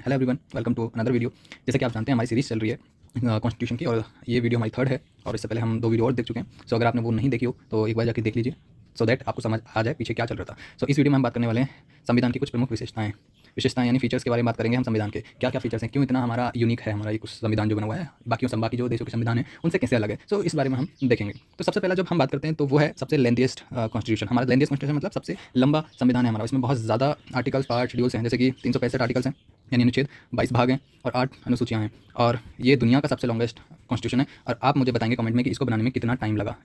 Hello everyone, welcome to another video. जैसे कि आप जानते हैं हमारी सीरीज़ चल रही है कॉन्स्टिट्यूशन की, और ये वीडियो हमारी थर्ड है और इससे पहले हम 2 वीडियो और देख चुके हैं। सो अगर आपने वो नहीं देखी हो तो एक बार जाके देख लीजिए, सो दैट आपको समझ आ जाए पीछे क्या चल रहा था। सो इस वीडियो में हम बात करने वाले हैं संविधान की कुछ प्रमुख विशेषताएं यानी फीचर्स के बारे में बात करेंगे हम। संविधान के क्या क्या फीचर्स हैं, क्यों इतना हमारा यूनिक है हमारा ये कुछ संविधान जो बना हुआ है, बाकी जो देशों के संविधान है उनसे कैसे अलग है। सो इस बारे में हम देखेंगे। तो सबसे पहला जब हम बात करते हैं तो वो है सबसे लेंथीएस्ट कॉन्स्टिट्यूशन। हमारा लेंथीएस्ट कॉन्स्टिट्यूशन मतलब सबसे लंबा संविधान है हमारा। इसमें बहुत ज़्यादा आर्टिकल्स, पार्ट, शेड्यूल्स हैं, जैसे कि 365 आर्टिकल्स हैं यानी अनुच्छेद, 22 भाग हैं और 8 अनुसूचियाँ हैं। और ये दुनिया का सबसे लॉन्गेस्ट कॉन्स्टिट्यूशन है। और आप मुझे बताएंगे कमेंट में कि इसको बनाने में कितना टाइम लगा।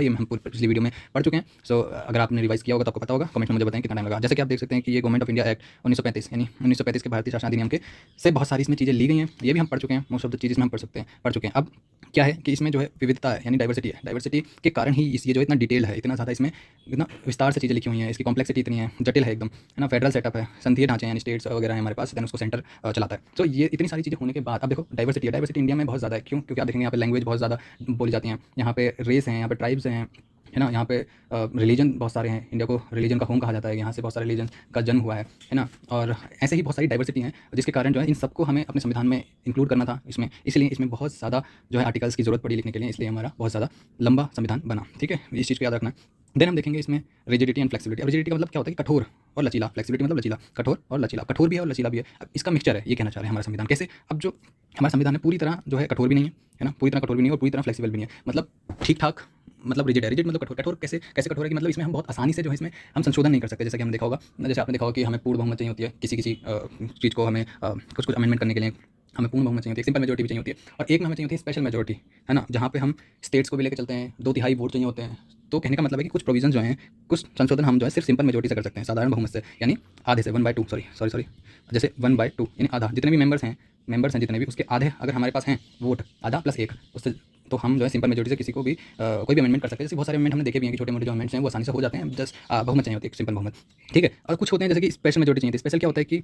ये हम पिछली वीडियो में पढ़ चुके हैं। सो अगर आपने रिवाइज किया होगा तो आपको पता होगा। कमेंट में मुझे बताएं कितना टाइम लगा। जैसे कि आप देख सकते हैं कि ये गवर्नमेंट ऑफ इंडिया एक्ट 1935 यानी 1935 के भारतीय शासन अधिनियम के से बहुत सारी इसमें चीज़ें ली गई हैं। ये भी हम पढ़ चुके हैं। मोस्ट ऑफ द चीज़ में हम पढ़ चुके हैं। अब क्या है कि इसमें जो है विविधता है यानी डाइवर्सिटी है। डाइवर्सिटी के कारण ही ये जो इतना डिटेल है, इतना ज़्यादा इसमें इतना विस्तार से चीज़ें लिखी हुई हैं, इसकी कॉम्प्लेक्सिटी इतनी है, जटिल है एकदम, है ना। फेडरल सेटअप है, संघीय ढांचे यानी स्टेट्स वगैरह है हमारे पास, देन उसको सेंटर चलाता है। तो ये इतनी सारी चीज़ें होने के बाद अब देखो डाइवर्सिटी इंडिया में बहुत ज़्यादा है। क्यों? क्योंकि आप देखेंगे यहाँ पे लैंग्वेज बहुत ज़्यादा बोली जाती हैं, यहाँ पे रेस हैं, यहाँ पे ट्राइब्स हैं, है ना। यहाँ पे रिलीजन बहुत सारे हैं। इंडिया को रिलीजन का होम कहा जाता है, यहाँ से बहुत सारे रिलीजन का जन्म हुआ है ना। और ऐसे ही बहुत सारी डाइवर्सिटी हैं जिसके कारण जो है इन सबको हमें अपने संविधान में इंक्लूड करना था इसमें। इसलिए इसमें बहुत ज़्यादा जो है आर्टिकल्स की ज़रूरत पड़ी लिखने के लिए, इसलिए हमारा बहुत ज़्यादा लंबा संविधान बना। ठीक है, इस चीज़ को याद रखना है। देन हम देखेंगे इसमें रिजिडिटी एंड फ्लेक्सिबिलिटी। अब रिजिडिटी का मतलब क्या होता है कि कठोर और लचीला। फ्लेक्सिबिलिटी मतलब लचीला, कठोर और लचीला। कठोर भी है और लचीला भी है। अब इसका मिक्सचर है, ये कहना चाह रहे हैं हमारा संविधान कैसे। अब जो हमारा संविधान है पूरी तरह जो है कठोर भी नहीं है ना, पूरी तरह कठोर भी नहीं है और पूरी तरह फ्लेक्सिबल भी नहीं है। मतलब ठीक ठाक, मतलब रिजिड है। रिजिड मतलब कठोर। कठोर कैसे कठोर है कि मतलब इसमें हम बहुत आसानी से जो है इसमें हम संशोधन नहीं कर सकते। जैसे कि हमने देखा होगा, जैसे आपने देखा होगा कि हमें पूर्ण बहुमत चाहिए होती है किसी चीज़ को, हमें कुछ अमेंडमेंट करने के लिए हमें पूर्ण बहुमत चाहिए होती है, सिंपल मेजोरिटी भी चाहिए होती है, और एक में हमें चाहिए होती है स्पेशल मेजोरिटी, है ना, जहाँ पे हम स्टेट्स को भी लेकर चलते हैं, 2/3 वोट चाहिए होते हैं। तो कहने का मतलब है कि कुछ प्रोविजन जो हैं, कुछ संशोधन हम जो है सिर्फ सिंपल मेजोरिटी से कर सकते हैं, साधारण बहुमत से, यानी आधे से 1/2, सॉरी, जैसे 1/2 यानी आधा, जितने भी मेंबर्स हैं जितने भी, उसके आधे अगर हमारे पास हैं वोट, आधा प्लस एक, उससे तो हम जो है सिंपल मेजोरिटी से किसी को भी कोई भी अमेंडमेंट कर सकते हैं। जैसे बहुत सारे अमेंडमेंट हमने देखे भी हैं कि छोटे मोटे जो अमेंडमेंट्स हैं वो आसानी से हो जाते हैं, जस्ट बहुमत चाहिए होती है, सिंपल बहुमत। ठीक है, और कुछ होते हैं जैसे कि स्पेशल मेजोरिटी चाहिए होती है। स्पेशल क्या होता है कि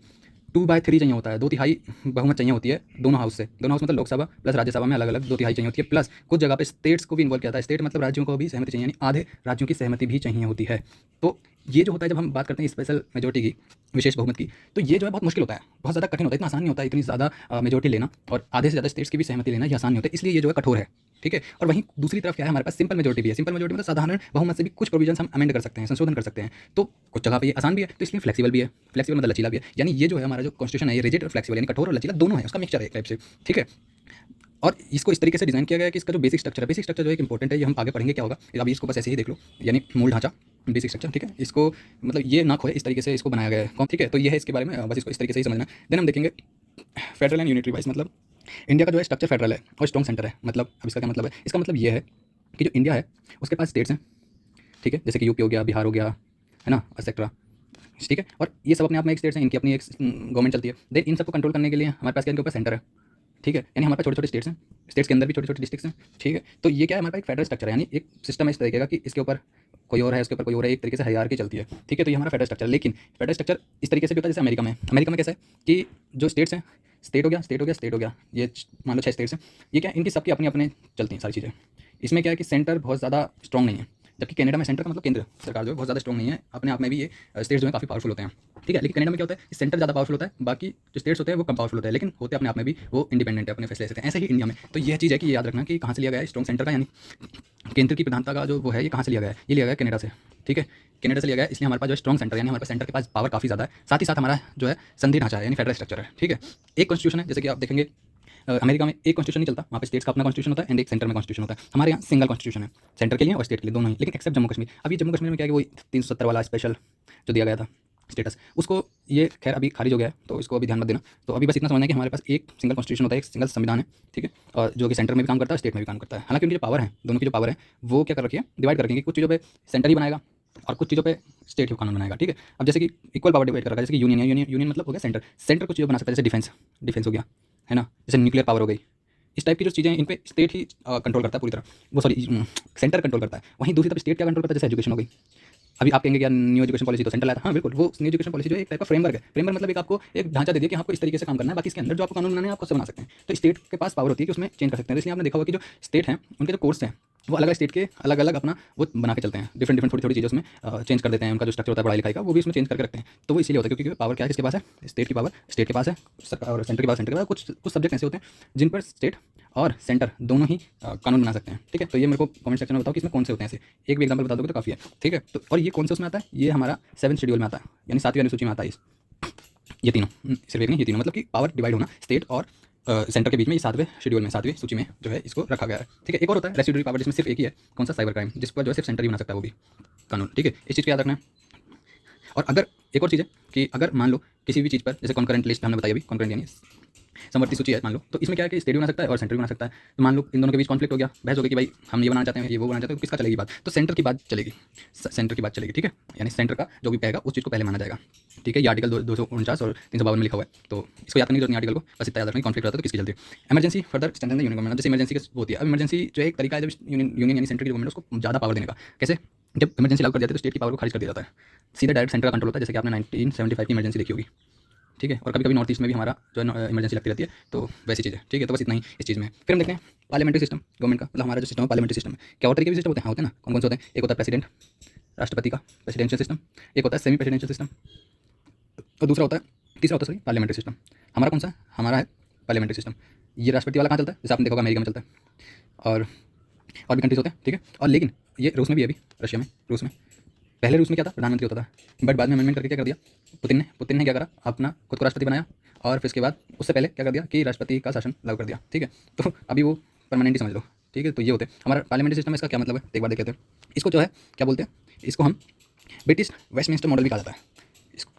2/3 चाहिए होता है, 2/3 बहुमत चाहिए होती है दोनों हाउस से। दोनों हाउस मतलब लोकसभा प्लस राज्यसभा में अलग अलग 2/3 चाहिए होती है, प्लस कुछ जगह पे स्टेट्स को भी इन्वॉल्व किया जाता है। स्टेट मतलब राज्यों को भी सहमति चाहिए, यानी आधे राज्यों की सहमति भी चाहिए होती है। तो ये जो होता है जब हम बात करते हैं स्पेशल मेजोरिटी की, विशेष बहुमत की, तो ये जो है बहुत मुश्किल होता है, बहुत ज़्यादा कठिन होता है। इतना आसान नहीं होता है इतनी ज़्यादा मेजोरिटी लेना, और आधे से ज़्यादा स्टेट्स की भी सहमति लेना ये आसान नहीं होता है, इसलिए ये जो है कठोर है। ठीक है, और वहीं दूसरी तरफ क्या है, हमारे पास सिंपल मेजोरिटी भी है। सिंपल मेजोरिटी मतलब साधारण बहुमत से भी कुछ प्रोविजंस हम अमेंड कर सकते हैं, संशोधन कर सकते हैं। तो कुछ जगह पे ये आसान भी है, तो इसलिए फ्लेक्सिबल भी है। फ्लेक्सिबल मतलब लचीला भी है, यानी ये जो है हमारा जो कॉन्स्टिट्यूशन है ये रिजिड और फ्लेक्सिबल यानी कठोर और लचीला दोनों है, उसका मिक्सचर है एक टाइप से। ठीक है, और इसको इस तरीके से डिज़ाइन किया गया है कि इसका जो बेसिक स्ट्रक्चर जो है इंपॉर्टेंट है, ये हम आगे पढ़ेंगे क्या होगा। अभी इसको बस ऐसे ही देख लो, यानी मूल ढांचा, बेसिक स्ट्रक्चर। ठीक है, इसको मतलब ये ना खोए, इस तरीके से इसको बनाया गया है। ठीक है, तो ये है इसके बारे में, बस इसको इस तरीके से ही समझना। देन हम देखेंगे फेडरल एंड यूनिटरी वाइज, मतलब इंडिया का जो है स्ट्रक्चर फेडरल है और स्ट्रॉन्ग सेंटर है। मतलब अब इसका क्या मतलब है, इसका मतलब ये है कि जो इंडिया है उसके पास स्टेट्स हैं, ठीक है, जैसे कि यूपी हो गया, बिहार हो गया, है ना, एक्सेट्रा। ठीक है, और ये सब अपने आप में एक स्टेट्स हैं, इनकी अपनी एक गवर्नमेंट चलती है। देन इन सबको कंट्रोल करने के लिए हमारे पास क्या, इनके ऊपर सेंटर है। ठीक है, यानी हमारे पास छोटे छोटे स्टेट्स हैं, स्टेट्स के अंदर भी छोटे छोटे डिस्ट्रिक्ट्स हैं। ठीक है, तो ये क्या है, हमारे पास एक फेडरल स्ट्रक्चर है, यानी एक सिस्टम है इस तरीके का कि इसके ऊपर कोई और है, इसके ऊपर कोई और है, एक तरीके से हायरार्की चलती है। ठीक है, तो ये हमारा फेडरल स्ट्रक्चर है। लेकिन फेडरल स्ट्रक्चर इस तरीके से भी होता है जैसे अमेरिका में कैसा है कि जो स्टेट्स हैं, स्टेट हो गया, ये मान लो 6 स्टेट्स हैं, ये क्या, इनकी सबकी अपनी अपने चलती हैं सारी चीज़ें। इसमें क्या है कि सेंटर बहुत ज़्यादा स्ट्रॉन्ग नहीं है, जबकि कनाडा में सेंटर का मतलब केंद्र सरकार जो है बहुत ज़्यादा स्ट्रॉन्ग नहीं है। अपने आप में भी ये स्टेट्स जो है काफ़ी पावरफुल होते हैं। ठीक है, लेकिन कनाडा में क्या होता है, सेंटर ज़्यादा पावरफुल होता है, बाकी जो स्टेट्स होते हैं वो कम पावरफुल होते हैं, लेकिन होते अपने आप में भी वो इंडिपेंडेंट है, अपने फैसले लेते हैं। ऐसे ही इंडिया में तो यह चीज़ है कि ये याद रखना कि कहाँ से लिया गया है स्ट्रॉन्ग सेंटर का, यानी केंद्र की प्रधानता का जो वो है, ये कहाँ से लिया गया है, ये लिया गया है कनाडा से। ठीक है, कनाडा से लिया गया है, इसलिए हमारे पास जो स्ट्रॉन्ग सेंटर, यानी हमारे पास सेंटर के पास पावर काफ़ी ज़्यादा है। साथ ही साथ हमारा जो है संधि ढांचा है, यानी फेडरल स्ट्रक्चर है। ठीक है, एक कॉन्स्टिट्यूशन है, जैसे कि आप देखेंगे अमेरिका में एक कॉन्स्टिट्यूशन नहीं चलता, वहाँ पे स्टेट्स का अपना कॉन्स्टिट्यूशन होता है एंड एक सेंटर में कॉन्स्टिट्यूशन होता है। हमारे यहाँ सिंगल कॉन्स्टिट्यूशन है, सेंटर के लिए और स्टेट के लिए दोनों ही, लेकिन एक्सेप्ट जम्मू कश्मीर। अब ये जम्मू कश्मीर में क्या है कि वो 370 वाला स्पेशल जो दिया गया था स्टेटस, उसको ये खैर अभी खारिज हो गया है, तो इसको अभी ध्यान मत देना। तो अभी बस इतना समझना है कि हमारे पास एक सिंगल कॉन्स्टिट्यूशन होता है, एक सिंगल संविधान है। ठीक है, और जो कि सेंटर में भी काम करता है, स्टेट में भी काम करता है। हालांकि उनकी जो पावर है, दोनों की जो पावर है वो क्या कर रखी है, डिवाइड कर रखी है कि कुछ चीज़ों पे सेंटर ही बनाएगा और कुछ चीज़ों पे स्टेट ही कानून बनाएगा। ठीक है, अब जैसे कि इक्वल पावर डिवाइड कर रखा है, जैसे कि यूनियन मतलब हो गया सेंटर कुछ चीज़ें बना सकता है, जैसे डिफेंस हो गया, है ना, जैसे न्यूक्लियर पावर हो गई। इस टाइप की जो चीज़ें इन पे स्टेट ही कंट्रोल करता है पूरी तरह, वो सॉरी सेंटर कंट्रोल करता है। वहीं दूसरी तरफ स्टेट क्या कंट्रोल करता है, जैसे एजुकेशन हो गई। अभी आप कहेंगे कि यार न्यू एजुकेशन पॉलिसी तो सेंट्रल आया था। हाँ बिल्कुल, वो न्यू एजुकेशन पॉलिसी जो है एक टाइप का फ्रेमवर्क है। फ्रेमवर्क मतलब एक आपको एक ढांचा दे दिया कि आपको इस तरीके से काम करना है, बाकी इसके अंदर जो आपको कानून बनाने हैं आप खुद से बना सकते हैं। तो स्टेट के पास पावर होती है कि उसमें चेंज कर सकते हैं। इसलिए आपने देखा होगा कि जो स्टेट हैं उनके जो कोर्स हैं वो अलग अलग स्टेट के अलग अलग अपना वो बना के चलते हैं, डिफरेंट डिफरेंट थोड़ी थोड़ी चीज़ें उसमें चेंज कर देते हैं। उनका जो स्ट्रक्चर होता है पढ़ाई लिखाई का वो भी इसमें चेंज करके रखते हैं। तो वो इसीलिए होता है क्योंकि पावर क्या है, किसके पास है, स्टेट की पावर स्टेट के पास है, सरकार और सेंटर के पास सेंटर के पास। कुछ कुछ सब्जेक्ट ऐसे होते हैं जिन पर स्टेट और सेंटर दोनों ही कानून बना सकते हैं। ठीक है, तो ये मेरे को कमेंट सेक्शन में बताओ कि इसमें कौन से होते हैं ऐसे, एक भी एग्जांपल बता दोगे तो काफ़ी है। ठीक है, तो और ये कौन से उसमें आता है, ये हमारा 7th शेड्यूल में आता है, यानी 7वीं अनुसूची में आता है ये तीनों, सिर्फ एक नहीं, ये तीनों, मतलब कि पावर डिवाइड होना स्टेट और सेंटर के बीच में ये 7वें शेड्यूल में 7वीं सूची में जो है इसको रखा गया है। ठीक है, एक और होता है रेसिडुअरी पावर, जिसमें सिर्फ एक ही है, कौन सा, साइबर क्राइम, जिस पर जो है सिर्फ सेंटर ही बना सकता है वो भी कानून। ठीक है, इस चीज़ को याद रखना है। और अगर एक और चीज़ है कि अगर मान लो किसी भी चीज़ पर, जैसे कॉन्करेंट लिस्ट हमने बताई अभी, कॉन्करेंट यानी समवर्ती सूची है मान लो, तो इसमें क्या है कि स्टेट भी बना सकता है और सेंटर भी बना सकता है। तो मान लो इन दोनों के बीच कॉन्फ्लिक्ट हो गया, बहस हो गई कि भाई हम ये बनाना चाहते हैं, ये वो बनाना चाहते हैं, तो किसका चलेगी बात, तो सेंटर की बात चलेगी, सेंटर की बात चलेगी। ठीक है, यानी सेंटर का जो भी कहेगा उस चीज़ को पहले माना जाएगा। ठीक है, ये आर्टिकल 249 और 352 में लिखा हुआ है, तो इसको याद करने की जरूरत नहीं आर्टिकल को, बस इतना याद रखना कॉन्फ्लिक्ट रहता है तो किसकी चलती है। Emergency further strengthen the union government, जैसे इमरजेंसी की होती है। अब इमरजेंसी जो एक तरीका है जब यूनियन यानी सेंटर की गवर्नमेंट उसको ज़्यादा पावर देने का, कैसे, जब इमरजेंसी लागू कर जाती है तो स्टेट की पावर को खारिज कर दिया जाता है, सीधा डायरेक्ट सेंटर का कंट्रोल होता है। जैसे कि आपने 1975 की इमरजेंसी देखी होगी। ठीक है, और कभी कभी नॉर्थ ईस्ट में भी हमारा जो है इमरजेंसी लगती रहती है, तो वैसी चीज़ है। ठीक है, तो बस इतना ही इस चीज़ में। फिर हम देखते हैं पार्लियामेंट्री सिस्टम गवर्नमेंट का, मतलब हमारा जो सिस्टम है पार्लियामेंट्री सिस्टम में क्या और तरीके के सिस्टम होते हैं, हाँ होते हैं ना, कौन कौन से होते हैं, एक होता है प्रेसिडेंट, राष्ट्रपति का प्रेसिडेंशियल सिस्टम, एक होता है सेमी प्रेसिडेंशियल सिस्टम, और दूसरा होता है, तीसरा होता है सॉरी पार्लियामेंट्री सिस्टम। हमारा कौन सा है, हमारा है पार्लियामेंट्री सिस्टम। ये राष्ट्रपति वाला कहाँ चलता है, जैसे आपने देखा होगा अमेरिका में चलता है, और भी कंट्रीज होते हैं। ठीक है, और लेकिन ये रूस में भी है, अभी रशिया में, रूस में पहले रूस में क्या था, प्रधानमंत्री होता था, बट बाद में अमेंडमेंट करके क्या कर दिया, पुतिन ने क्या करा, अपना खुद को राष्ट्रपति बनाया, और फिर उसके बाद उससे पहले क्या कर दिया कि राष्ट्रपति का शासन लागू कर दिया। ठीक है, तो अभी वो परमानेंट ही समझ लो। ठीक है, तो ये होते हैं हमारा पार्लियामेंट्री सिस्टम। इसका क्या मतलब है एक बार देख लेते हैं। इसको जो है क्या बोलते हैं, इसको हम ब्रिटिश वेस्टमिंस्टर मॉडल भी कहा जाता है।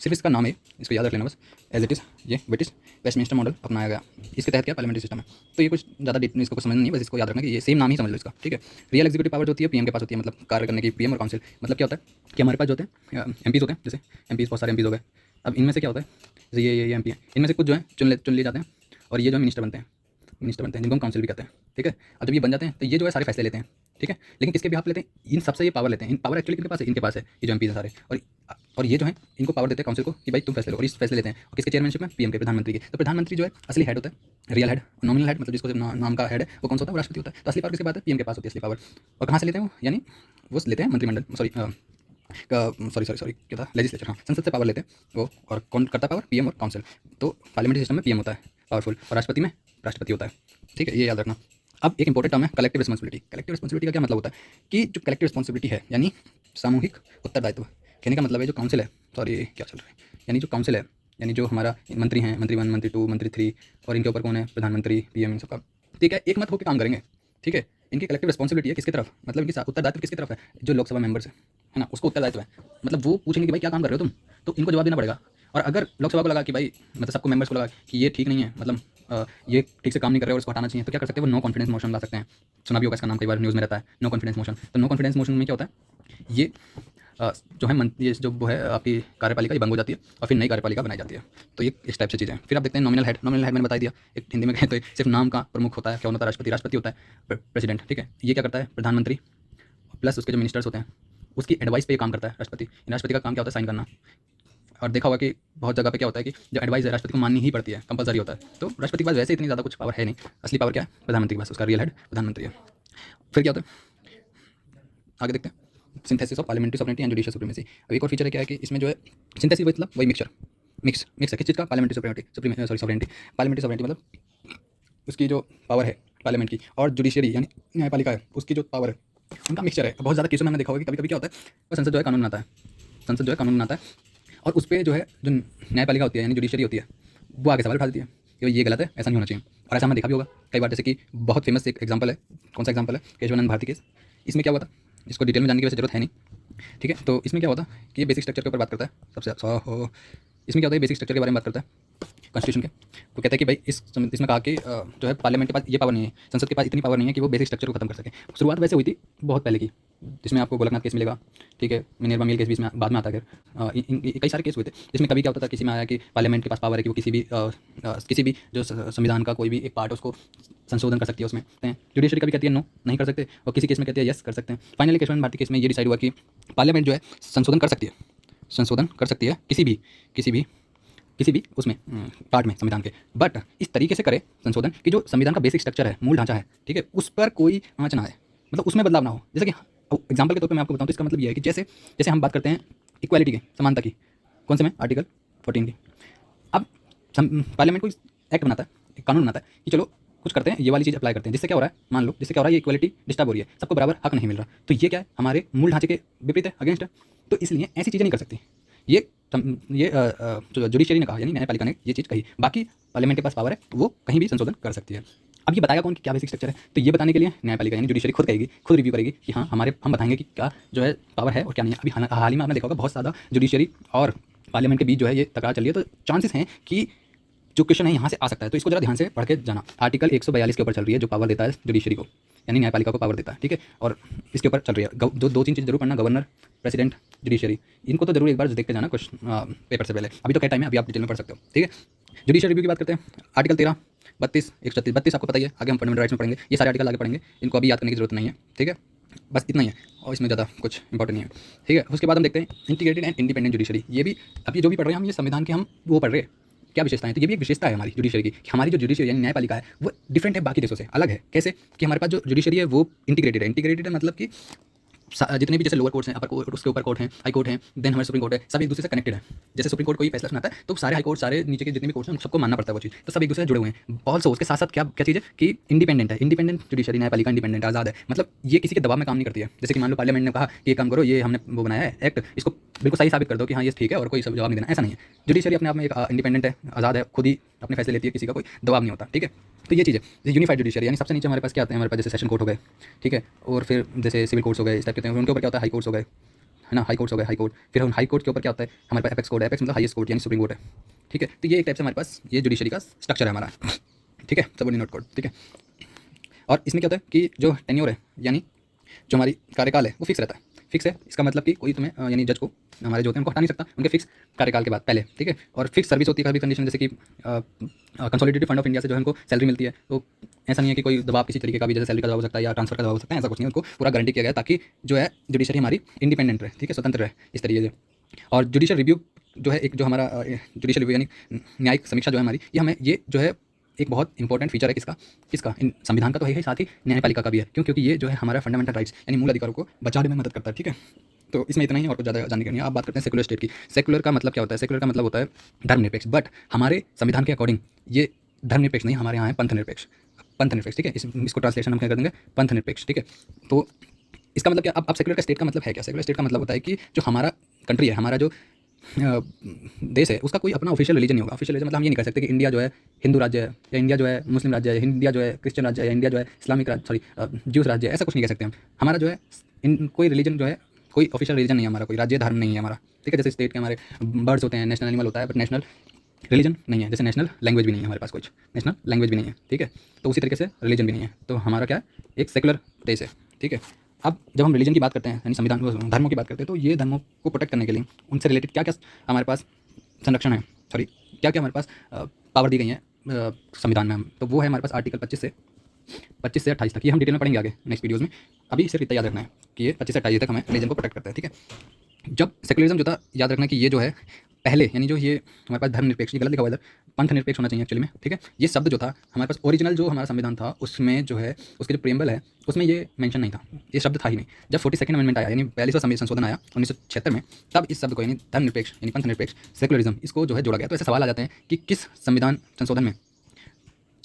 सिर्फ इसका नाम है, इसको याद रख लेना बस, एज इट इज़ ये ब्रिटिश वेस्टमिंस्टर मॉडल अपनाया गया। इसके तहत क्या पार्लियामेंट्री सिस्टम है। तो ये कुछ ज़्यादा इसको कुछ समझना नहीं है, बस इसको याद रखना कि ये सेम नाम ही समझ लो इसका। ठीक है, रियल एग्जीक्यूटिव पावर जो होती है पीएम के पास होती है, मतलब कार्य करने की, पीएम और काउंसिल। मतलब क्या होता है कि हमारे पास जो होते हैं एमपीज़ होते हैं, जैसे एमपीज़ बहुत सारे एमपीज़ हो गए। अब इनमें से क्या होता है, जैसे ये एमपी है, इनमें से कुछ जो है चुन लिए जाते हैं, और ये जो है मिनिस्टर बनते हैं जिनको हम काउंसिल भी कहते हैं। ठीक है, और जब ये बन जाते हैं तो ये जो है सारे फैसले लेते हैं। ठीक है, लेकिन किसके बिहाफ लेते हैं, इन सबसे ये पावर लेते हैं। इन पावर एक्चुअली किसके पास है, इनके पास है, ये जो एमपी है सारे, और ये जो है इनको पावर देते हैं काउंसिल को कि भाई तुम फैसले लो, और इस फैसले लेते हैं। और किसके चेयरमैनशिप में, पीएम के, प्रधानमंत्री की। तो प्रधानमंत्री जो है असली हेड होता है, रियल हेड, नॉमिनल हेड, मतलब जिसको नाम का हेड है वो कौन सा होता है, वो राष्ट्रपति होता है। तो असली पावर किसके पास है, पीएम के पास होती है असली पावर। और कहाँ से लेते हैं वो, यानी वो लेते हैं मंत्रिमंडल, सॉरी क्या था, लेजिस्लेचर, हाँ संसद से पावर लेते हैं वो। और कौन करता है पावर, पीएम और काउंसिल। तो पार्लियामेंट्री सिस्टम में पीएम होता है पावरफुल, और राष्ट्रपति में राष्ट्रपति होता है। ठीक है, ये याद रखना। अब एक इंपॉर्टेंट टर्म है कलेक्टिव रिस्पॉन्सिबिलिटी। कलेक्टिव रिस्पॉन्सिबिलिटी का क्या मतलब होता है कि जो कलेक्टिव रिस्पॉन्सिबिलिटी है, यानी सामूहिक उत्तरदायित्व। कहने का मतलब है जो काउंसिल है, सॉरी क्या चल रहा है, यानी जो काउंसिल है, यानी जो हमारा मंत्री हैं, मंत्री 1, मंत्री 2, मंत्री 3, और इनके ऊपर कौन है, प्रधानमंत्री, पीएम, इन सबका। ठीक है, एक मत होकर काम करेंगे। ठीक है, इनकी कलेक्टिव रिस्पॉन्सिबिलिटी है किसकी तरफ, मतलब इनकी उत्तरदायित्व किसकी तरफ है, जो लोकसभा मेंबर्स है ना, उसको उत्तरदायित्व है। मतलब वो पूछेंगे कि भाई क्या काम कर रहे हो तुम, तो इनको जवाब देना पड़ेगा। और अगर लोकसभा को लगा कि भाई, मतलब सबको मेंबर्स को लगा कि ये ठीक नहीं है, मतलब ये ठीक से काम नहीं कर रहे और इसको हटाना चाहिए, तो क्या कर सकते हैं, वो नो कॉन्फिडेंस मोशन ला सकते हैं। सुना भी होगा इसका नाम, कई बार न्यूज़ में रहता है, नो कॉन्फिडेंस मोशन। तो नो कॉन्फिडेंस मोशन में क्या होता है, ये जो है ये जो वो है आपकी कार्यपालिका, ये भंग हो जाती है और फिर नई कार्यपालिका बनाई जाती है। तो ये इस टाइप से चीज़ें। फिर आप देखते हैं नॉमिनल हेड। नॉमिनल हेड मैंने बता दिया, एक हिंदी में कहें तो सिर्फ नाम का प्रमुख होता है। क्या होता है, राष्ट्रपति। राष्ट्रपति होता है प्रेसिडेंट। ठीक है, ये क्या करता है, प्रधानमंत्री प्लस उसके जो मिनिस्टर्स होते हैं उसकी एडवाइस पे ये काम करता है राष्ट्रपति। राष्ट्रपति का काम क्या होता है, साइन करना। और देखा होगा कि बहुत जगह पे क्या होता है कि जो एडवाइस है राष्ट्रपति को माननी ही पड़ती है, कंपलसरी होता है। तो राष्ट्रपति के पास वैसे इतनी ज़्यादा कुछ पावर है नहीं, असली पावर क्या है, प्रधानमंत्री के पास, उसका रियल हेड प्रधानमंत्री है। फिर क्या होता है, आगे देखते हैं, synthesis of parliamentary sovereignty and judicial supremacy. अब एक और फीचर है क्या है कि इसमें जो है सिंथेसिस मतलब वही मिक्स है किस चीज़ का, पार्लियामेंट्री सॉवरेनिटी। पार्लियामेंट्री सॉवरेनिटी मतलब उसकी जो पावर है पार्लियामेंट की, और जुडिशियरी यानी न्यायपालिका है उसकी जो पावर है, उनका मिक्सचर है। बहुत ज़्यादा केसों में हमने देखा होगा कि कभी कभी क्या होता है, वो संसद जो है कानून बनाता है, संसद जो है कानून बनाता है, और उस पर जो है जो न्यायपालिका होती है यानी जुडिशरी होती है, वो आगे सवाल उठा देती है कि ये गलत है, ऐसा नहीं होना चाहिए। और ऐसा हमने देखा भी होगा कई बार, जैसे कि बहुत फेमस एक एग्जांपल है, कौन सा एग्जांपल है, केशवानंद भारती केस। इसमें क्या हुआ था, इसको डिटेल में जानने की वैसे जरूरत है नहीं। ठीक है, तो इसमें क्या होता है कि ये बेसिक स्ट्रक्चर के ऊपर बात करता है सबसे। इसमें क्या होता है, बेसिक स्ट्रक्चर के बारे में बात करता है कॉन्स्टिट्यूशन के। तो कहता है कि भाई इसमें कहा कि जो है पार्लियामेंट के पास ये पावर नहीं है, संसद के पास इतनी पावर नहीं है कि वो बेसिक स्ट्रक्चर को खत्म कर सके। शुरुआत वैसे हुई थी बहुत पहले की, जिसमें आपको गोलकनाथ केस मिलेगा, ठीक है, मिनर्वा मिल केस भी इसमें बाद में आता है। कई सारे केस हुए थे जिसमें कभी क्या होता था, किसी में आया कि पार्लियामेंट के पास पावर है कि वो किसी भी जो संविधान का कोई भी एक पार्ट है उसको संशोधन कर सकती है। उसमें जुडिशरी कभी कहती है नो नहीं कर सकते, और किसी केस में कहती है यस कर सकते हैं। फाइनली केशव भारती केस में ये डिसाइड हुआ कि पार्लियामेंट जो है संशोधन कर सकती है किसी भी उसमें पार्ट में संविधान के, बट इस तरीके से करे संशोधन कि जो संविधान का बेसिक स्ट्रक्चर है, मूल ढांचा है, ठीक है, उस पर कोई आँच ना आए, मतलब उसमें बदलाव ना हो। जैसे कि एग्जाम्पल के तौर पे मैं आपको बताऊँ तो इसका मतलब ये है कि जैसे हम बात करते हैं इक्वालिटी की, समानता की, कौन से में आर्टिकल 14 की। अब पार्लियामेंट कोई एक्ट बनाता है, एक कानून बनाता है कि चलो कुछ करते हैं, ये वाली चीज़ अप्लाई करते हैं, जिससे क्या हो रहा है, मान लो जिससे क्या हो रहा है, ये इक्वालिटी डिस्टर्ब हो रही है, सबको बराबर हक नहीं मिल रहा, तो ये क्या है, हमारे मूल ढांचे के विपरीत है, अगेंस्ट है। तो इसलिए ऐसी चीज़ें नहीं कर सकती। ये जुडिशरी ने कहा, यानी न्यायपालिका ने ये चीज़ कही। बाकी पार्लियामेंट के पास पावर है, वो कहीं भी संशोधन कर सकती है। अब ये बताएगा कौन कि क्या बेसिक स्ट्रक्चर है, तो ये बताने के लिए न्यायपालिका यानी जुडिशरी खुद कहेगी, खुद रिव्यू करेगी कि हाँ हम बताएंगे कि क्या जो है पावर है और क्या नहीं है। अभी हाल ही में आपने देखा होगा बहुत ज़्यादा जुडिशरी और पार्लियामेंट के बीच जो है ये तकरार चल रही है, तो चांसेस हैं कि जो क्वेश्चन है यहाँ से आ सकता है। तो इसको जरा ध्यान से पढ़ के जाना। आर्टिकल 142 के ऊपर चल रही है, जो पावर देता है जुडिशरी को, यानी न्यायपालिका को पावर देता है, ठीक है, और इसके ऊपर चल रही है। दो तीन चीज़ जरूर पढ़ना, गवर्नर, प्रेसिडेंट, जुडिशरी, इनको तो जरूर एक बार देख के जाना कुछ पेपर से पहले। अभी तो क्या टाइम है, अभी आप डिटेल में पढ़ सकते हो, ठीक है। जुडिशरी रिव्यू की बात करते हैं। आर्टिकल 13, 32, 136, 32 आपको पता ही है, आगे हम फंडामेंटल राइट्स में पढ़ेंगे, ये सारे आर्टिकल आगे पढ़ेंगे, इनको अभी याद करने की जरूरत नहीं है, ठीक है, बस इतना ही है और इसमें ज़्यादा कुछ इंपॉर्टेंट नहीं है, ठीक है। उसके बाद हम देखते हैं इंटीग्रेटेड एंड इंडिपेंडेंट जुडिशरी। ये भी अभी जो भी पढ़ रहे हैं हम, ये संविधान के हम वो पढ़ रहे हैं, क्या विशेषताएं, तो ये भी एक विशेषता है हमारी जुडिशरी की, कि हमारी जो जुडिशरी यानी न्यायपालिका है वो डिफरेंट है, बाकी देशों से अलग है। कैसे कि हमारे पास जो जुडिशरी है वो इंटीग्रेटेड है, मतलब कि जितने भी जैसे लोअर कोर्ट्स हैं, अपर कोर्ट, उसके ऊपर कोर्ट हैं, हाई कोर्ट हैं, देन हमारे सुप्रीम कोर्ट है, सब एक दूसरे से कनेक्टेड है। जैसे सुप्रीम कोर्ट कोई फैसला सुनाता है तो सारे हाई कोर्ट, सारे नीचे के जितने भी कोर्ट्स हैं सबको मानना पड़ता है वो चीज़, तो सब एक दूसरे से जुड़े हुए हैं। ऑल्सो उसके साथ साथ क्या चीज़ है कि इंडिपेंडेंट है, इंडिपेंडेंट जुडिशरी, न्यायपालिका इंडिपेंडेंट, आज़ाद है, मतलब ये किसी के दबाव में काम नहीं करती है। जैसे कि मान लो पार्लियामेंट ने कहा कि ये काम करो, ये हमने वो बनाया है एक्ट, इसको बिल्कुल सही साबित कर दो कि हाँ ये ठीक है और कोई जवाब नहीं देना, ऐसा नहीं है। जुडिशरी अपने आप में एक इंडिपेंडेंट है, आज़ाद है, खुद ही अपने फैसले लेती है, किसी का कोई दबाव नहीं होता, ठीक है। तो ये चीज़ है यूनिफाइड जुडिशरी, यानी सबसे नीचे हमारे पास क्या आते हैं, हमारे पास जैसे सेशन कोर्ट हो गए, ठीक है, और फिर जैसे सिविल कोर्ट्स हो गए, इस टाइप के हैं, उनके ऊपर क्या होता है, हाई कोर्ट्स हो गए, है ना, हाई कोर्ट्स हो गए, हाई कोर्ट, फिर हाई कोर्ट के ऊपर क्या होता है, हमारे पास एपेक्स कोर्ट है, एपेक्स मतलब हाईएस्ट कोर्ट यानी सुप्रीम कोर्ट है, ठीक है। तो ये एक टाइप से हमारे पास ये जुडिशरी का स्ट्रक्चर है हमारा, ठीक है, सबऑर्डिनेट कोर्ट, ठीक है। और इसमें क्या होता है कि जो टेन्योर है, यानी जो हमारी कार्यकाल है वो फिक्स रहता है, फिक्स है, इसका मतलब कि कोई तुम्हें यानी जज को, हमारे जो होते हैं उनको हटा नहीं सकता उनके फिक्स कार्यकाल के बाद पहले, ठीक है। और फिक्स सर्विस होती है, कंडीशन जैसे कि कंसोलिडेटेड फंड ऑफ इंडिया से जो है उनको सैलरी मिलती है, तो ऐसा नहीं है कि कोई दबाव किसी तरीके का भी, जैसे सैलरी का दबाव हो सकता है या ट्रांसफर का दबाव हो सकता है, ऐसा कुछ नहीं है, उनको पूरा गारंटी किया गया ताकि जो है जुडिशरी हमारी इंडिपेंडेंट रहे, ठीक है, स्वतंत्र रहे इस तरीके से। और जुडिशल रिव्यू जो है, एक जो हमारा जुडिशल रिव्यू यानी न्यायिक समीक्षा जो है हमारी, ये हमें ये जो है एक बहुत इंपॉर्टेंट फीचर है किसका इन संविधान का तो है ही, साथ ही न्यायपालिका का भी है, क्योंकि ये जो है हमारा फंडामेंटल राइट्स यानी मूल अधिकारों को बचाने में मदद करता है, ठीक है। तो इसमें इतना ही और कुछ ज़्यादा जानने की नहीं है। आप बात करते हैं सेकुलर स्टेट की। सेकुलर का मतलब क्या होता है, सेकुलर का मतलब होता है धर्मनिरपेक्ष, बट हमारे संविधान के अकॉर्डिंग ये धर्मनिरपेक्ष नहीं, हमारे यहाँ है पंथनिरपेक्ष, ठीक है। इसको ट्रांसलेशन हम क्या कर देंगे, पंथनिरपेक्ष, ठीक है। तो इसका मतलब क्या, अब सेकुलर का स्टेट का मतलब है क्या, सेकुलर स्टेट का मतलब होता है कि जो हमारा कंट्री है, हमारा जो देश है, उसका कोई अपना ऑफिशियल रिलीजन नहीं होगा। ऑफिशियल रिलीजन मतलब हम ये नहीं कह सकते कि इंडिया जो है हिंदू राज्य है, या इंडिया जो है मुस्लिम राज्य है, इंडिया जो है क्रिश्चियन राज्य है, या इंडिया जो है इस्लामिक ज्यूस राज्य है, ऐसा कुछ नहीं कह सकते हम। हमारा जो है कोई रिलीजन जो है, कोई ऑफिशियल रिलीजन नहीं है हमारा, कोई राज्य धर्म नहीं है हमारा, ठीक है। जैसे स्टेट के हमारे बर्ड्स होते हैं, नेशनल एनिमल होता है, बट नेशनल रिलीजन नहीं है। जैसे नेशनल लैंग्वेज भी नहीं है हमारे पास, कुछ नेशनल लैंग्वेज भी नहीं है, ठीक है। तो उसी तरीके से रिलीजन भी नहीं है। तो हमारा क्या है, एक सेकुलर देश है, ठीक है। अब जब हम रिलीजन की बात करते हैं यानी संविधान धर्मों की बात करते हैं, तो ये धर्मों को प्रोटेक्ट करने के लिए उनसे रिलेटेड क्या क्या हमारे पास संरक्षण है, सॉरी क्या क्या हमारे पास पावर दी गई है संविधान में, तो वो है हमारे पास आर्टिकल 25 से 28 तक। ये हम डिटेल में पढ़ेंगे आगे नेक्स्ट वीडियोज़ में। अभी सिर्फ इतना याद रखना है कि ये 25 से 28 तक हमें रिलीजन को प्रोटेक्ट करता है, ठीक है। जब सेकुलरिज्म जो था, याद रखना कि ये जो है पहले, यानी जो ये हमारे पास धर्मनिरपेक्ष, ये गलत लिखा हुआ है इधर, पंथनिरपेक्ष होना चाहिए एक्चुअली में, ठीक है। ये शब्द जो था हमारे पास ओरिजिनल जो हमारा संविधान था उसमें जो है, उसके जो प्रीएम्बल है उसमें ये मेंशन नहीं था, ये शब्द था ही नहीं। जब 42nd अमेंडमेंट आया यानी 42वां संशोधन आया 1976 में, तब इस शब्द को यानी धर्मनिरपेक्ष यानी पंथनिरपेक्ष सेकुलरिज्म इसको जो है जोड़ा गया। तो ऐसे सवाल आ जाते हैं कि किस संविधान संशोधन में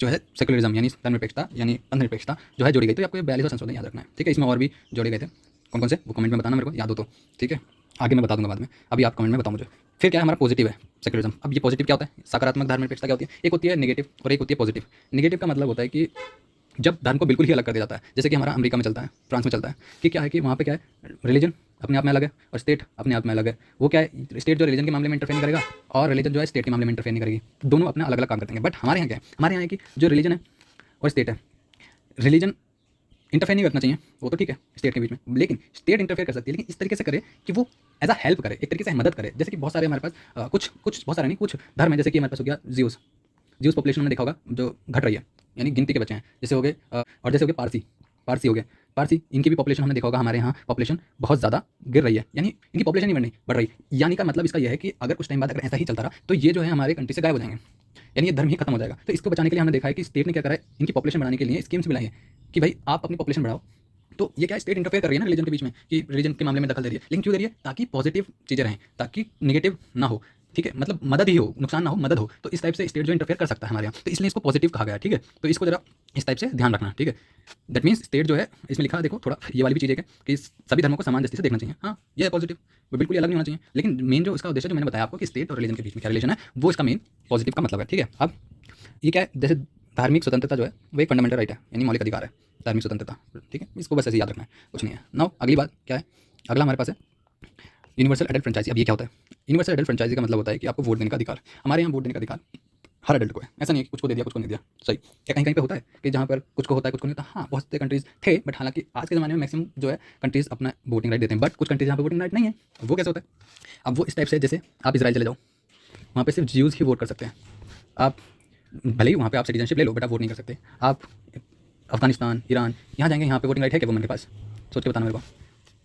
जो है सेकुलरिज्म यानी धर्मनिरपेक्षता यानी पंथनिरपेक्षता जो है जोड़ी गई। तो आपको 42वां संशोधन याद रखना है, ठीक है। इसमें और भी जोड़े गए थे, कौन कौन से वो कमेंट में बताना मेरे को, याद हो तो, ठीक है। आगे मैं बता दूंगा बाद में, अभी आप कमेंट में बताओ मुझे। फिर क्या है हमारा पॉजिटिव है सेकुलरिज्म। अब ये पॉजिटिव क्या होता है, सकारात्मक धर्मनिरपेक्षता क्या होती है, एक होती है नेगेटिव और एक होती है पॉजिटिव। नेगेटिव का मतलब होता है कि जब धर्म को बिल्कुल ही अलग कर दिया जाता है, जैसे कि हमारा अमेरिका में चलता है, फ्रांस में चलता है, कि क्या है कि वहाँ पे क्या है, रिलीजन अपने आप में अलग है और स्टेट अपने आप में अलग है। वो क्या है, स्टेट जो रिलीजन के मामले में इंटरफेयर नहीं करेगा और रिलीजन जो है स्टेट के मामले में इंटरफेयर नहीं करेगी, दोनों अपना अलग अलग काम करते हैं। बट हमारे यहाँ क्या है, हमारे यहाँ है कि जो रिलीजन है और स्टेट है, रिलीजन इंटरफेयर नहीं करना चाहिए, वो तो ठीक है स्टेट के बीच में, लेकिन स्टेट इंटरफेयर कर सकती है, लेकिन इस तरीके से करे कि वो एज अ हेल्प करे, एक तरीके से मदद करे। जैसे कि बहुत सारे हमारे पास कुछ कुछ बहुत सारे नहीं, कुछ धर्म है, जैसे कि हमारे पास हो गया ज्यूस। ज्यूस पॉपुलेशन में देखा होगा जो घट रही है, यानी गिनती के बच्चे हैं, जैसे हो गए और जैसे हो गए पारसी, पारसी हो गए, पारसी, इनकी भी पॉपुलेशन हमने देखा होगा हमारे यहाँ पॉपुलेशन बहुत ज़्यादा गिर रही है, यानी इनकी पॉपुलेशन नहीं बढ़ रही। यानी का मतलब इसका यह है कि अगर कुछ टाइम बाद अगर ऐसा ही चलता रहा तो ये जो है हमारे कंट्री से गायब हो जाएंगे, यानी ये धर्म ही खत्म हो जाएगा। तो इसको बचाने के लिए हमने देखा है कि स्टेट ने क्या करा है, इनकी पॉपुलेशन बढ़ाने के लिए स्कीम्स बनाई है कि भाई आप अपनी पॉपुलेशन बढ़ाओ। तो ये क्या स्टेट इंटरफेयर कर रही है ना रिलीजन के बीच में, कि रिलीजन के मामले में दखल दे रही है, लेकिन क्यों दे रही है, ताकि पॉजिटिव चीज़ें रहें, ताकि नेगेटिव ना हो। ठीक है, मतलब मदद ही हो, नुकसान ना हो, मदद हो। तो इस टाइप से स्टेट जो इंटरफेयर कर सकता है हमारे यहाँ, तो इसलिए इसको पॉजिटिव कहा गया है। ठीक है, तो इसको जरा इस टाइप से ध्यान रखना। ठीक है, दैट मीन्स स्टेट जो है इसमें लिखा देखो थोड़ा, ये वाली भी चीज़ है कि सभी धर्मों को समान दृष्टि से देखना चाहिए। हाँ, ये है पॉजिटिव, वो बिल्कुल अलग नहीं होना चाहिए। लेकिन मेन जो इसका उद्देश्य जो मैंने बताया आपको कि स्टेट और रिलीजन के बीच में क्या रिलेशन है, वो इसका मेन पॉजिटिव का मतलब है। ठीक है, अब ये क्या है, जैसे धार्मिक स्वतंत्रता जो है वो एक फंडामेंटल राइट है, यानी मौलिक अधिकार है धार्मिक स्वतंत्रता। ठीक है, इसको बस ऐसे याद रखना है, कुछ नहीं है। नाउ अगली बात क्या है, अगला हमारे पास है यूनिवर्सल एडल्ट फ्रेंचाइजी। अब ये क्या होता है, यूनिवर्सल एडल्ट फ्रेंचाइजी का मतलब होता है कि आपको वोट देने का अधिकार। हमारे यहाँ वोट देने का अधिकार हर एडल्ट को है, ऐसा नहीं है कि कुछ को दे दिया कुछ को नहीं दिया। सही, क्या कहीं कहीं पे होता है कि जहाँ पर कुछ को होता है कुछ को नहीं होता। हाँ, बहुत से कंट्रीज थे, बट हालांकि आज के ज़माने में मैक्सिमम जो है कंट्रीज अपना वोटिंग राइट देते हैं, बट कुछ कंट्रीज यहाँ पर वोटिंग राइट नहीं है। वो कैसे होता है, अब वो इस टाइप से, जैसे आप इसराइल चले जाओ, वहाँ पर सिर्फ ज्यूज़ ही वोट कर सकते हैं। आप भले ही वहाँ पे आप सिटीजनशिप ले लो, बट आप वोट नहीं कर सकते। आप अफगानिस्तान, ईरान, यहाँ जाएंगे, यहाँ पे वोटिंग राइट है क्या वुमेन के पास, सोच के बताना मेरे को।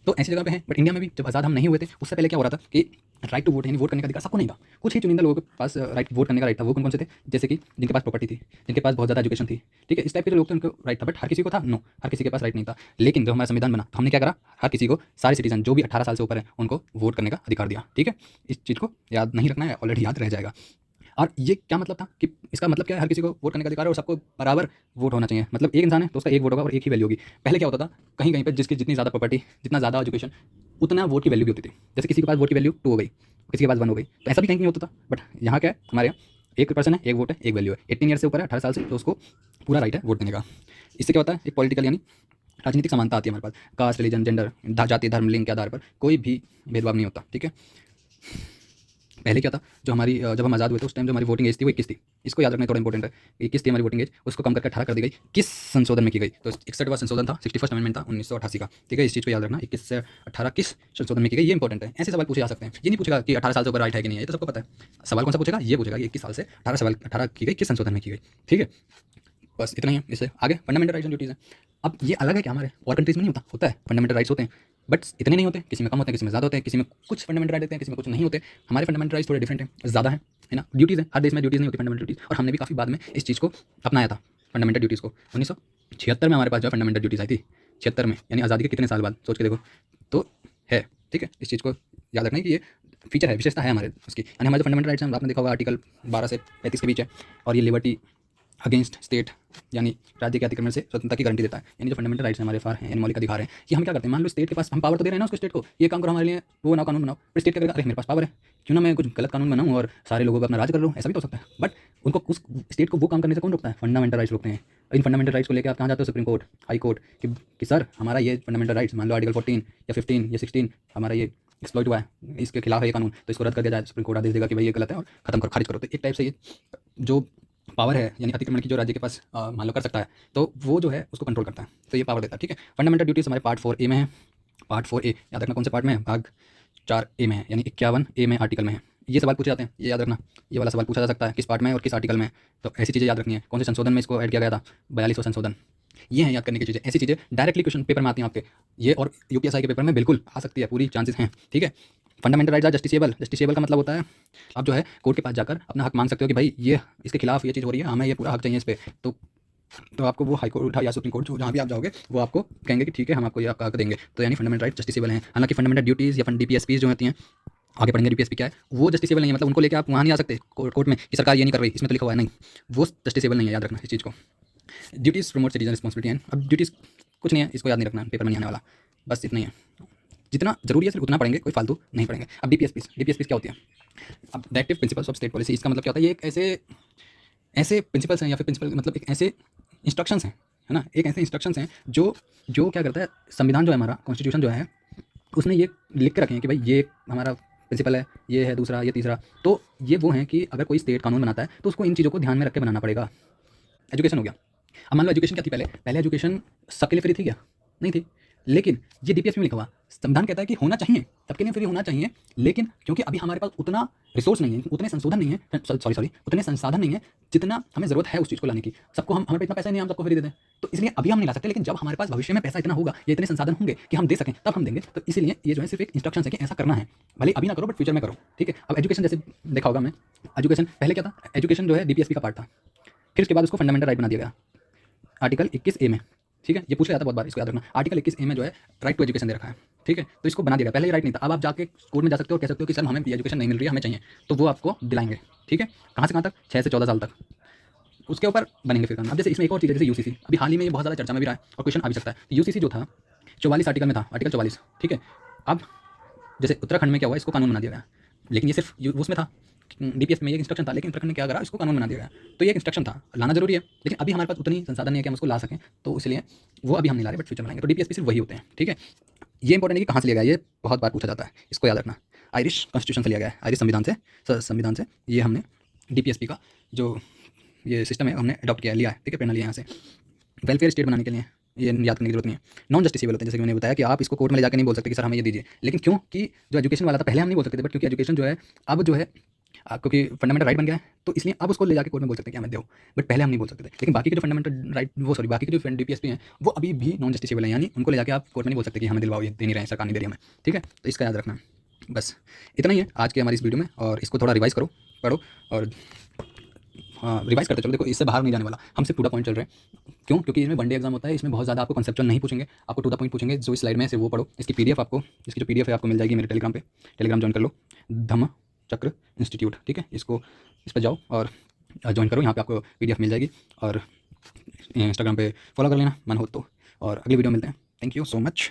तो ऐसी जगह पे है। बट इंडिया में भी जब आज़ाद हम नहीं हुए थे, उससे पहले क्या हो रहा था कि राइट टू वोट, यानी वोट करने का अधिकार सबको नहीं था। कुछ ही चुनिंदा लोगों के पास राइट वोट करने का राइट था। वो कौन कौन से थे, जैसे कि जिनके पास प्रॉपर्टी थी, जिनके पास बहुत ज़्यादा एजुकेशन थी। ठीक है, इस टाइप के जो लोग थे उनको राइट था, बट हर किसी को था नो, हर किसी के पास राइट नहीं था। लेकिन जब हमारा संविधान बना तो हमने क्या करा, हर किसी को, सारे सिटीजन जो भी 18 साल से ऊपर है उनको वोट करने का अधिकार दिया। ठीक है, इस चीज़ को याद नहीं रखना है, ऑलरेडी याद रह जाएगा। और ये क्या मतलब था कि इसका मतलब क्या है, हर किसी को वोट करने का अधिकार है और सबको बराबर वोट होना चाहिए। मतलब एक इंसान है तो उसका एक वोट होगा और एक ही वैल्यू होगी। पहले क्या होता था, कहीं कहीं पे जिसकी जितनी ज़्यादा प्रॉपर्टी, जितना ज़्यादा एजुकेशन, उतना वोट की वैल्यू भी होती थी। जैसे किसी के पास वोट की वैल्यू 2 हो गई, किसी के पास 1 हो गई, तो ऐसा भी कहीं नहीं होता था। बट यहाँ क्या है, हमारे यहाँ एक पर्सन है, एक वोट है, एक वैल्यू है। 18 ईयर से ऊपर है, 18 साल से, तो उसको पूरा राइट है वोट देने का। इससे क्या होता है, एक पॉलिटिकल यानी राजनीतिक समानता आती है हमारे पास। कास्ट, रिलीजन, जेंडर, जाति, धर्म, लिंग के आधार पर कोई भी भेदभाव नहीं होता। ठीक है, पहले क्या था, जो हमारी जब हम आज़ाद हुए थे उस टाइम जो हमारी वोटिंग एज थी वो 21 थी। इसको याद रखना थोड़ा इंपॉर्टेंट है, 21 थी हमारी वोटिंग एज, उसको कम करके 18 कर दी गई। किस संशोधन में की गई, तो 61वां संशोधन था, 61st अमेंडमेंट था 1988 का। ठीक है, इस चीज़ को याद रखना, 21 से 18 किस संशोधन में की गई, ये इंपॉर्टेंट है। ऐसे सवाल पूछे जा सकते हैं, ये नहीं पूछेगा कि 18 साल से ऊपर राइट है कि नहीं है, ये तो सबको पता है। सवाल कौन सा पूछेगा, ये पूछेगा कि 21 साल से 18 की गई, किस संशोधन में की गई। ठीक है, बस इतना ही है। इससे आगे फंडामेंटल राइट्स एंड ड्यूटीज़ है। अब ये अलग है कि हमारे और कंट्रीज में नहीं होता है फंडामेंटल राइट्स होते हैं, बट इतने नहीं होते, किसी में कम होते हैं, किसी में ज़्यादा होते हैं, किसी में कुछ फंडामेंटल राइट होते हैं, किसी में कुछ नहीं होते। हमारे फंडामेंटल राइट्स थोड़े डिफरेंट हैं, ज़्यादा है ना। ड्यूटीज़ है, हर देश में ड्यूटीज़ नहीं होती फंडामेंटल ड्यूटीज़, और हमने भी काफ़ी बाद में इस चीज़ को अपनाया था, फंडामेंटल ड्यूटीज़ को। 1976 में हमारे पास जो फंडामेंटल ड्यूटीज़ आई थी, 76 में, यानी आज़ादी के कितने साल बाद, सोच के देखो। तो है, ठीक है, इस चीज़ को याद रखना कि ये फीचर है, विशेषता है हमारे उसकी। यानी हमारे जो फंडामेंटल राइट्स हैं, आपने देखा होगा आर्टिकल 12 से 35 के बीच है, और ये लिबर्टी अगेंस्ट स्टेट, यानी राज्य के अतिक्रमण से स्वतंत्रता की गारंटी देता है। यानी जो फंडामेंटल राइट्स हैं हमारे फार हैं, यानी मौलिक अधिकार हैं, ये हम क्या करते हैं, मान लो स्टेट के पास हम पावर तो दे रहे हैं ना उसको, स्टेट को ये काम करो हमारे लिए, वो बनाओ, कानून बनाओ, फिर स्टेट करेगा अरे मेरे पास पावर है, क्यों ना मैं कुछ गलत कानून बनाऊँ और सारे लोगों पर अपना राज कर लूँ, ऐसा भी तो हो सकता है। बट उनको उस स्टेट को वो काम करने से कौन रोकता है, फंडामेंटल राइट्स रोकते हैं। इन फंडामेंटल राइट्स को लेकर आप कहाँ जाते हो, सुप्रीम कोर्ट, हाई कोर्ट, कि सर हमारा ये फंडामेंटल राइट्स, मान लो आर्टिकल 14 या 15 या 16 हमारा ये एक्सप्लॉइट हुआ है, इसके खिलाफ है ये कानून, तो इसको रद्द कर दिया जाए। सुप्रीम कोर्ट आदेश देगा कि भाई ये गलत है और खत्म करो, खारिज करो। तो एक टाइप से ये जो पावर है, यानी अतिक्रमण की जो राज्य के पास मान लो कर सकता है, तो वो जो है उसको कंट्रोल करता है, तो ये पावर देता है। ठीक है, फंडामेंटल ड्यूटीज़ हमारे पार्ट 4A में है। पार्ट 4A याद रखना कौन से पार्ट में है, भाग 4A में है, यानी 51A में आर्टिकल में है। ये सवाल पूछे जाते हैं, ये याद रखना, ये वाला सवाल पूछा जा सकता है, किस पार्ट में है और किस आर्टिकल में है। तो ऐसी चीज़ें याद रखनी है, कौन से संशोधन में इसको ऐड किया गया था, 42वां संशोधन। ये है याद करने की चीज़ें, ऐसी चीज़ें डायरेक्टली क्वेश्चन पेपर में आती हैं आपके, ये और UPSI के पेपर में बिल्कुल आ सकती है, पूरी चांसेस हैं। ठीक है, fundamental rights are justiciable. Justiciable का मतलब होता है आप जो है कोर्ट के पास जाकर अपना हक मांग सकते हो कि भाई ये इसके खिलाफ ये चीज़ हो रही है, हमें ये पूरा हक चाहिए इस पर। तो आपको वो हाई कोर्ट या सुप्रीम कोर्ट जहाँ भी आप जाओगे वो आपको कहेंगे कि ठीक है हम आपको ये आपका हक देंगे। तो यानी फंडामेंटल राइट जस्टिसेबल हैं। हालांकि फंडामेंटल ड्यूटीज़ या DPSPs जो होती हैं, आगे पढ़ेंगे DPSP क्या है, वो जस्टिसेबल नहीं है। मतलब उनको लेकर आप वहाँ नहीं आ सकते कोर्ट में कि सरकार ये नहीं कर रही, इसमें तो लिखा हुआ है, नहीं, वो जस्टिसेबल नहीं है, याद रखना इस चीज़ को। Duties promote citizen responsibility and, अब ड्यूटीज़ कुछ नहीं है, इसको याद नहीं रखना, पेपर में नहीं आने वाला, बस इतना ही है। जितना जरूरी है सिर्फ उतना पढ़ेंगे, कोई फालतू नहीं पढ़ेंगे। अब DPSPs क्या होती है, अब directive principles of state policy, इसका मतलब क्या होता है, ये एक ऐसे प्रिंसिपल्स हैं या फिर प्रिंसिपल मतलब एक ऐसे इंस्ट्रक्शंस हैं, है ना, एक ऐसे इंस्ट्रक्शंस हैं जो क्या करता है, संविधान जो है हमारा, कॉन्स्टिट्यूशन जो है, उसने ये लिख के रखे हैं कि भाई ये हमारा प्रिंसिपल है, ये है दूसरा, ये तीसरा। तो ये वो हैं कि अगर कोई स्टेट कानून बनाता है तो उसको इन चीज़ों को ध्यान में रख के बनाना पड़ेगा। एजुकेशन हो गया। अब मान लो एजुकेशन क्या थी पहले, पहले एजुकेशन सबके लिए फ्री थी क्या? नहीं थी। लेकिन ये डीपीएस में लिखा हुआ संविधान कहता है कि होना चाहिए, सबके लिए फ्री होना चाहिए, लेकिन क्योंकि अभी हमारे पास उतना रिसोर्स नहीं है, उतने संशोधन नहीं है, सॉरी उतने संसाधन नहीं है जितना हमें ज़रूरत है उस चीज़ को लाने की। सबको हमारे पास इतना पैसा नहीं है हम सबको फ्री दे दें, तो इसलिए अभी हम नहीं ला सकते। लेकिन जब हमारे पास भविष्य में पैसा इतना होगा या इतने संसाधन होंगे कि हम दे सकें, तब हम देंगे। तो इसीलिए ये जो है सिर्फ एक इंस्ट्रक्शन है कि ऐसा करना है, भले अभी ना करो बट फ्यूचर में करो, ठीक है। अब एजुकेशन जैसे देखा होगा, मैं एजुकेशन पहले क्या था, एजुकेशन जो है डीपीएसपी का पार्ट था, फिर उसके बाद उसको फंडामेंटल राइट बना दिया गया आर्टिकल 21A में, ठीक है। ये पूछ लिया था बहुत बार, इसको याद रखना। आर्टिकल 21A में जो है राइट टू एजुकेशन दे रखा है, ठीक है। तो इसको बना दिया गया, पहले ये राइट नहीं था। अब आप जाके कोर्ट में जा सकते हो और कह सकते हो कि सर हमें एजुकेशन नहीं मिल रही है, हमें चाहिए, तो वो आपको दिलाएंगे, ठीक है। कहाँ से कहाँ तक? 6 से 14 साल तक उसके ऊपर बनेंगे फिर कानून। अब जैसे इसमें एक और चीज़ है, जैसे यूसीसी, अभी हाल ही में ये बहुत ज़्यादा चर्चा में भी रहा है और क्वेश्चन आ भी सकता है। यूसीसी जो था 44 आर्टिकल में था, आर्टिकल 44, ठीक है। अब जैसे उत्तराखंड में क्या हुआ, इसको कानून बना दिया गया, लेकिन ये सिर्फ उसमें था, डीपीएस में ये इंस्ट्रक्शन था, लेकिन उत्तराखंड ने क्या करा, इसको कानून बना दिया गया। तो ये एक इंस्ट्रक्शन था, लाना जरूरी है, लेकिन अभी हमारे पास उतनी संसाधन नहीं है कि हम उसको ला सकें, तो इसलिए वो अभी हम नहीं ला रहे, बट फ्यूचर में लाएंगे। तो डीपीएस सिर्फ वही होते हैं, ठीक है। ये इंपॉर्टेंट है कि कहाँ से लिया गया, ये बहुत बार पूछा जाता है, इसको याद रखना। आयरिश कॉन्स्टिट्यूशन से लिया गया है, आयरिश संविधान से ये हमने डीपीएसपी का जो ये सिस्टम है हमने अडॉप्ट किया, लिया है, ठीक है, प्रेरणा लिया यहाँ से वेलफेयर स्टेट बनाने के लिए। ये याद करने की जरूरत नहीं है। नॉन जस्टिसेबल होते हैं, जैसे कि मैंने बताया कि आप इसको कोर्ट में ले जाकर नहीं बोल सकते कि सर हमें ये दीजिए, लेकिन क्यों कि जो एजुकेशन वाला था पहले हम नहीं बोल सकते थे, बट क्योंकि एजुकेशन जो है अब जो है क्योंकि फंडामेंटल राइट बन गया है, तो इसलिए अब उसको ले जाकर कोर्ट में बोल सकते हैं कि हमें दो, बट पहले हम नहीं बोल सकते थे। लेकिन बाकी के जो फंडामेंटल राइट बाकी के जो डीपीएसपी हैं वो अभी भी नॉन जस्टिसेबल है, यानी उनको ले जाकर आप कोर्ट में नहीं बोल सकते कि हमें दिलवाओ, ये दे नहीं रहे हैं, सरकार नहीं दे रही हमें, ठीक है। तो इसका याद रखना। बस इतना ही है आज के हमारी इस वीडियो में, और इसको थोड़ा रिवाइज करो, पढ़ो और हाँ रिवाइज करते चलो। देखो इससे बाहर नहीं जाने वाला, हम सिर्फ टू द पॉइंट चल रहे हैं। क्यों? क्योंकि इसमें वनडे एग्जाम होता है, इसमें बहुत ज़्यादा आपको कंसेप्चुअल नहीं पूछेंगे, आपको टू द पॉइंट पूछेंगे। जो इस स्लाइड में से वो पढ़ो, इसकी पीडीएफ आपको, इसकी जो पीडीएफ है आपको मिल जाएगी मेरे टेलीग्राम पे, टेलीग्राम ज्वाइन कर लो, धम्म चक्र इंस्टीट्यूट, ठीक है। इसको इस पर जाओ और ज्वाइन करो, यहाँ पे आपको पीडीएफ मिल जाएगी। और इंस्टाग्राम पे फॉलो कर लेना मन हो तो, और अगली वीडियो मिलते हैं। Thank you so much.